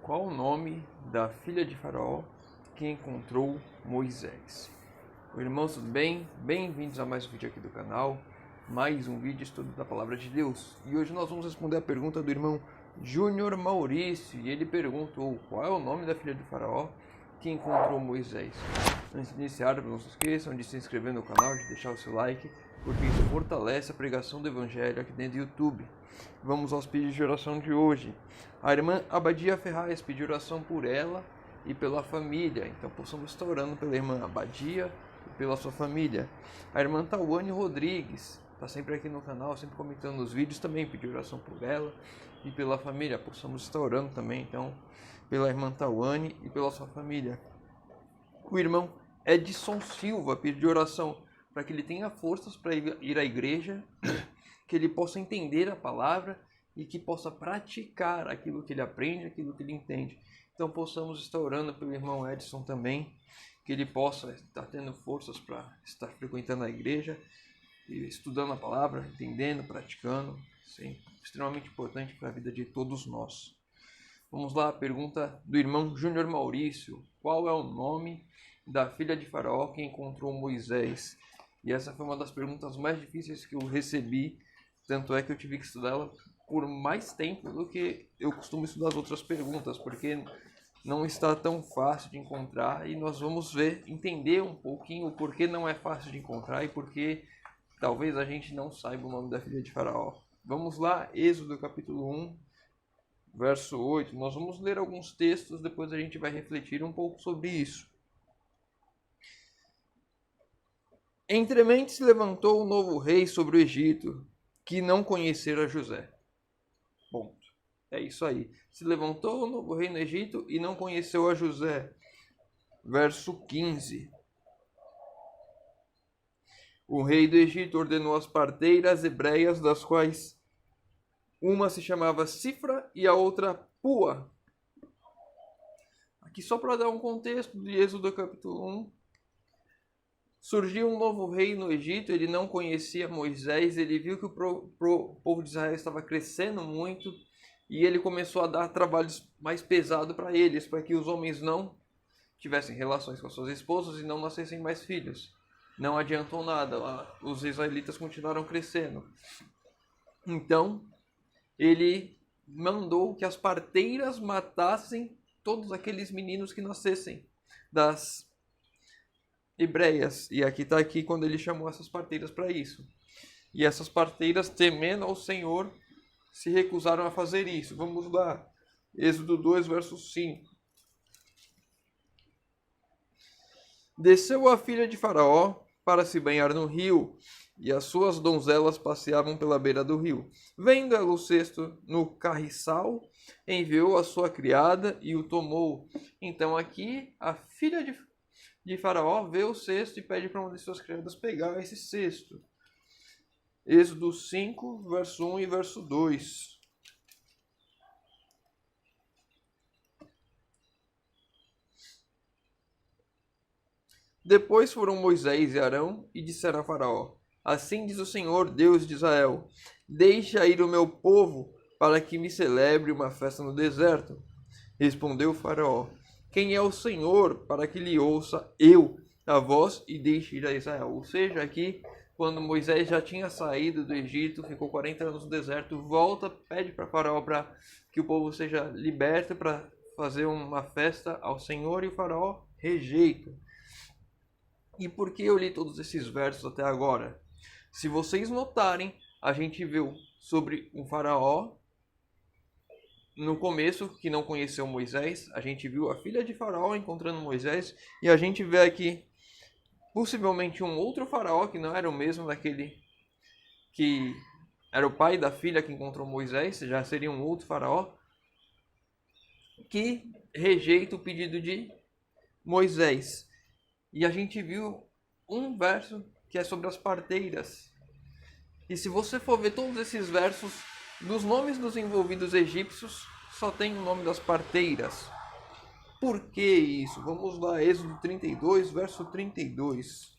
Qual o nome da filha de Faraó que encontrou Moisés? Irmãos, tudo bem? Bem-vindos a mais um vídeo aqui do canal, mais um vídeo estudo da Palavra de Deus. E hoje nós vamos responder a pergunta do irmão Júnior Maurício, e ele perguntou qual é o nome da filha de Faraó que encontrou Moisés. Antes de iniciar, não se esqueçam de se inscrever no canal, de deixar o seu like, porque isso fortalece a pregação do Evangelho aqui dentro do YouTube. Vamos aos pedidos de oração de hoje. A irmã Abadia Ferraz pediu oração por ela e pela família, então possamos estar orando pela irmã Abadia e pela sua família. A irmã Tawane Rodrigues está sempre aqui no canal, sempre comentando nos vídeos, também pediu oração por ela e pela família, possamos estar orando também, então, pela irmã Tawane e pela sua família. O irmão Edson Silva pediu oração para que ele tenha forças para ir à igreja, que ele possa entender a palavra e que possa praticar aquilo que ele aprende, aquilo que ele entende. Então possamos estar orando pelo irmão Edson também, que ele possa estar tendo forças para estar frequentando a igreja, e estudando a palavra, entendendo, praticando. Sim, extremamente importante para a vida de todos nós. Vamos lá, a pergunta do irmão Júnior Maurício. Qual é o nome da filha de Faraó que encontrou Moisés? E essa foi uma das perguntas mais difíceis que eu recebi, tanto é que eu tive que estudar ela por mais tempo do que eu costumo estudar as outras perguntas, porque não está tão fácil de encontrar, e nós vamos entender um pouquinho o porquê não é fácil de encontrar e porquê talvez a gente não saiba o nome da filha de Faraó. Vamos lá, Êxodo capítulo 1, verso 8. Nós vamos ler alguns textos, depois a gente vai refletir um pouco sobre isso. Entremente se levantou um novo rei sobre o Egito, que não conhecera José. Ponto. É isso aí. Se levantou um novo rei no Egito e não conheceu a José. Verso 15. O rei do Egito ordenou as parteiras hebreias, das quais uma se chamava Cifra e a outra Pua. Aqui só para dar um contexto de Êxodo capítulo 1. Surgiu um novo rei no Egito, ele não conhecia Moisés, ele viu que o povo de Israel estava crescendo muito e ele começou a dar trabalhos mais pesados para eles, para que os homens não tivessem relações com suas esposas e não nascessem mais filhos. Não adiantou nada, os israelitas continuaram crescendo. Então, ele mandou que as parteiras matassem todos aqueles meninos que nascessem das hebreias. E está aqui quando ele chamou essas parteiras para isso. E essas parteiras, temendo ao Senhor, se recusaram a fazer isso. Vamos lá. Êxodo 2, verso 5. Desceu a filha de Faraó para se banhar no rio, e as suas donzelas passeavam pela beira do rio. Vendo ela o cesto no carriçal, enviou a sua criada e o tomou. Então aqui a filha de Faraó vê o cesto e pede para uma de suas criadas pegar esse cesto. Êxodo 5, verso 1 e verso 2. Depois foram Moisés e Arão e disseram a Faraó: Assim diz o Senhor, Deus de Israel: Deixa ir o meu povo para que me celebre uma festa no deserto. Respondeu Faraó: Quem é o Senhor para que lhe ouça eu a voz e deixe ir a Israel? Ou seja, aqui, quando Moisés já tinha saído do Egito, ficou 40 anos no deserto, volta, pede para Faraó para que o povo seja liberto para fazer uma festa ao Senhor, e o Faraó rejeita. E por que eu li todos esses versos até agora? Se vocês notarem, a gente viu sobre um Faraó no começo, que não conheceu Moisés. A gente viu a filha de Faraó encontrando Moisés. E a gente vê aqui, possivelmente, um outro Faraó, que não era o mesmo daquele que era o pai da filha que encontrou Moisés. Já seria um outro Faraó, que rejeita o pedido de Moisés. E a gente viu um verso que é sobre as parteiras. E se você for ver todos esses versos, dos nomes dos envolvidos egípcios, só tem o nome das parteiras. Por que isso? Vamos lá, Êxodo 32, verso 32.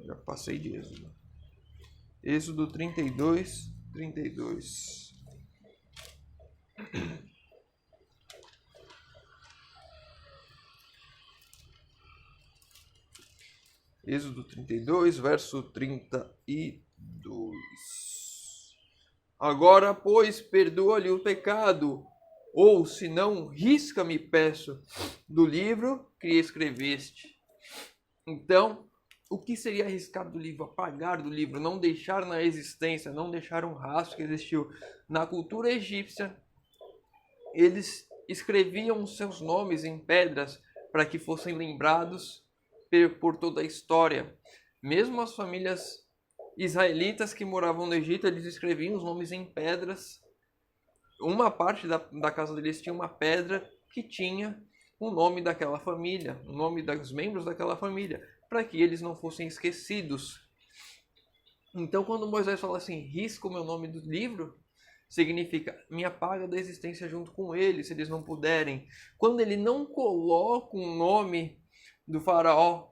Já passei de Êxodo. Êxodo 32, 32. Êxodo 32, verso 32. Agora, pois, perdoa-lhe o pecado, ou, se não, risca-me, peço, do livro que escreveste. Então, o que seria arriscar do livro? Apagar do livro, não deixar na existência, não deixar um rastro que existiu. Na cultura egípcia, eles escreviam seus nomes em pedras para que fossem lembrados por toda a história. Mesmo as famílias israelitas que moravam no Egito, eles escreviam os nomes em pedras. Uma parte da casa deles tinha uma pedra que tinha o nome daquela família, o nome dos membros daquela família, para que eles não fossem esquecidos. Então, quando Moisés fala assim, risca o meu nome do livro, significa me apaga da existência junto com eles, se eles não puderem. Quando ele não coloca o nome do faraó,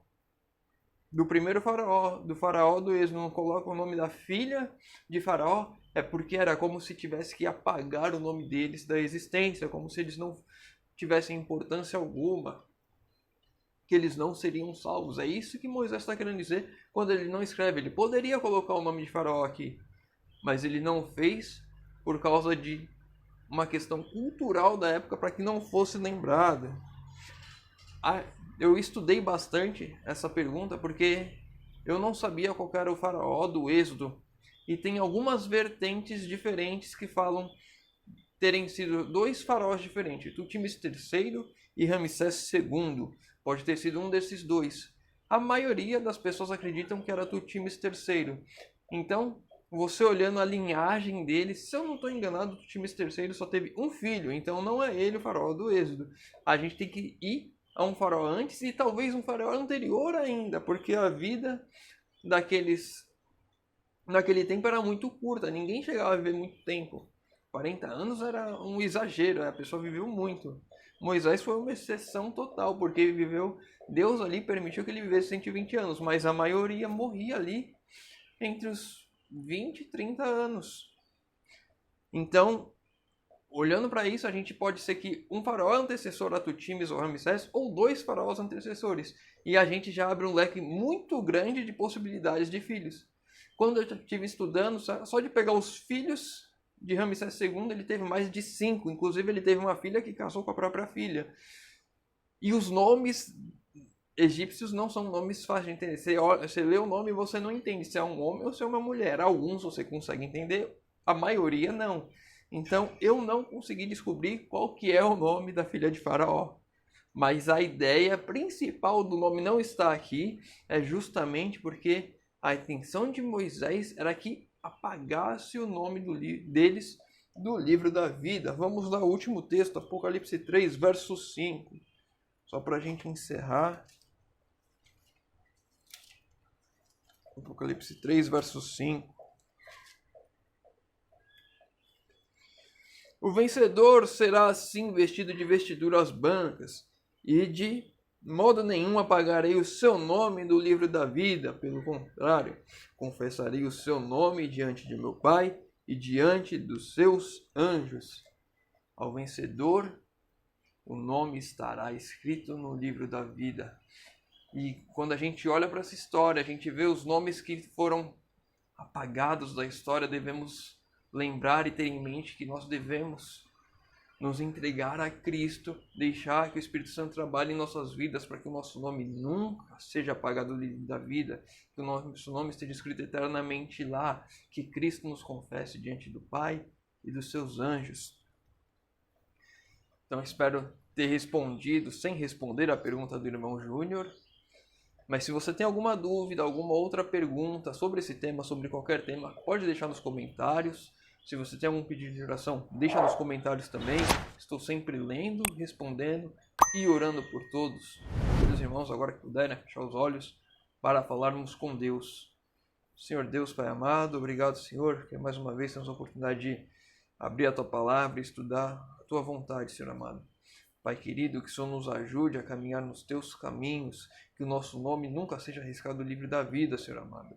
do primeiro faraó, do faraó do Êxodo, não coloca o nome da filha de faraó, é porque era como se tivesse que apagar o nome deles da existência, como se eles não tivessem importância alguma, que eles não seriam salvos. É isso que Moisés está querendo dizer quando ele não escreve. Ele poderia colocar o nome de faraó aqui, mas ele não fez por causa de uma questão cultural da época para que não fosse lembrado. Eu estudei bastante essa pergunta porque eu não sabia qual era o faraó do Êxodo. E tem algumas vertentes diferentes que falam terem sido dois faraós diferentes, Tutmés III e Ramsés II. Pode ter sido um desses dois. A maioria das pessoas acreditam que era Tutmés III. Então, você olhando a linhagem dele, se eu não estou enganado, Tutmés III só teve um filho, então não é ele o faraó do Êxodo. A gente tem que ir a um faraó antes e talvez um faraó anterior ainda, porque a vida naquele tempo era muito curta, ninguém chegava a viver muito tempo. 40 anos era um exagero, a pessoa viveu muito. Moisés foi uma exceção total, porque Deus ali permitiu que ele vivesse 120 anos, mas a maioria morria ali entre os 20 e 30 anos. Então, olhando para isso, a gente pode ser que um faraó antecessor a Tutmés ou Ramsés, ou dois faraós antecessores. E a gente já abre um leque muito grande de possibilidades de filhos. Quando eu estive estudando, só de pegar os filhos de Ramsés II, ele teve mais de 5. Inclusive, ele teve uma filha que casou com a própria filha. E os nomes egípcios não são nomes fáceis de entender. Você lê o nome e você não entende se é um homem ou se é uma mulher. Alguns você consegue entender, a maioria não. Então, eu não consegui descobrir qual que é o nome da filha de Faraó. Mas a ideia principal do nome não está aqui, é justamente porque a intenção de Moisés era que apagasse o nome deles do livro da vida. Vamos ao último texto, Apocalipse 3, verso 5. Só para a gente encerrar. Apocalipse 3, verso 5. O vencedor será assim vestido de vestiduras brancas, e de modo nenhum apagarei o seu nome do livro da vida. Pelo contrário, confessarei o seu nome diante de meu Pai e diante dos seus anjos. Ao vencedor, o nome estará escrito no livro da vida. E quando a gente olha para essa história, a gente vê os nomes que foram apagados da história, devemos lembrar e ter em mente que nós devemos nos entregar a Cristo, deixar que o Espírito Santo trabalhe em nossas vidas para que o nosso nome nunca seja apagado do livro da vida, que o nosso nome esteja escrito eternamente lá, que Cristo nos confesse diante do Pai e dos seus anjos. Então espero ter respondido, sem responder a pergunta do irmão Júnior. Mas se você tem alguma dúvida, alguma outra pergunta sobre esse tema, sobre qualquer tema, pode deixar nos comentários. Se você tem algum pedido de oração, deixa nos comentários também. Estou sempre lendo, respondendo e orando por todos. Meus irmãos, agora que puderem, fechar os olhos para falarmos com Deus. Senhor Deus, Pai amado, obrigado, Senhor, que mais uma vez temos a oportunidade de abrir a Tua Palavra e estudar a Tua vontade, Senhor amado. Pai querido, que o Senhor nos ajude a caminhar nos Teus caminhos, que o nosso nome nunca seja arriscado no livro da vida, Senhor amado.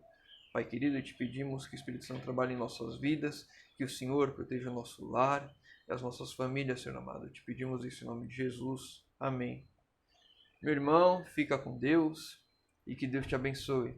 Pai querido, te pedimos que o Espírito Santo trabalhe em nossas vidas, que o Senhor proteja o nosso lar e as nossas famílias, Senhor amado. Te pedimos isso em nome de Jesus. Amém. Meu irmão, fica com Deus e que Deus te abençoe.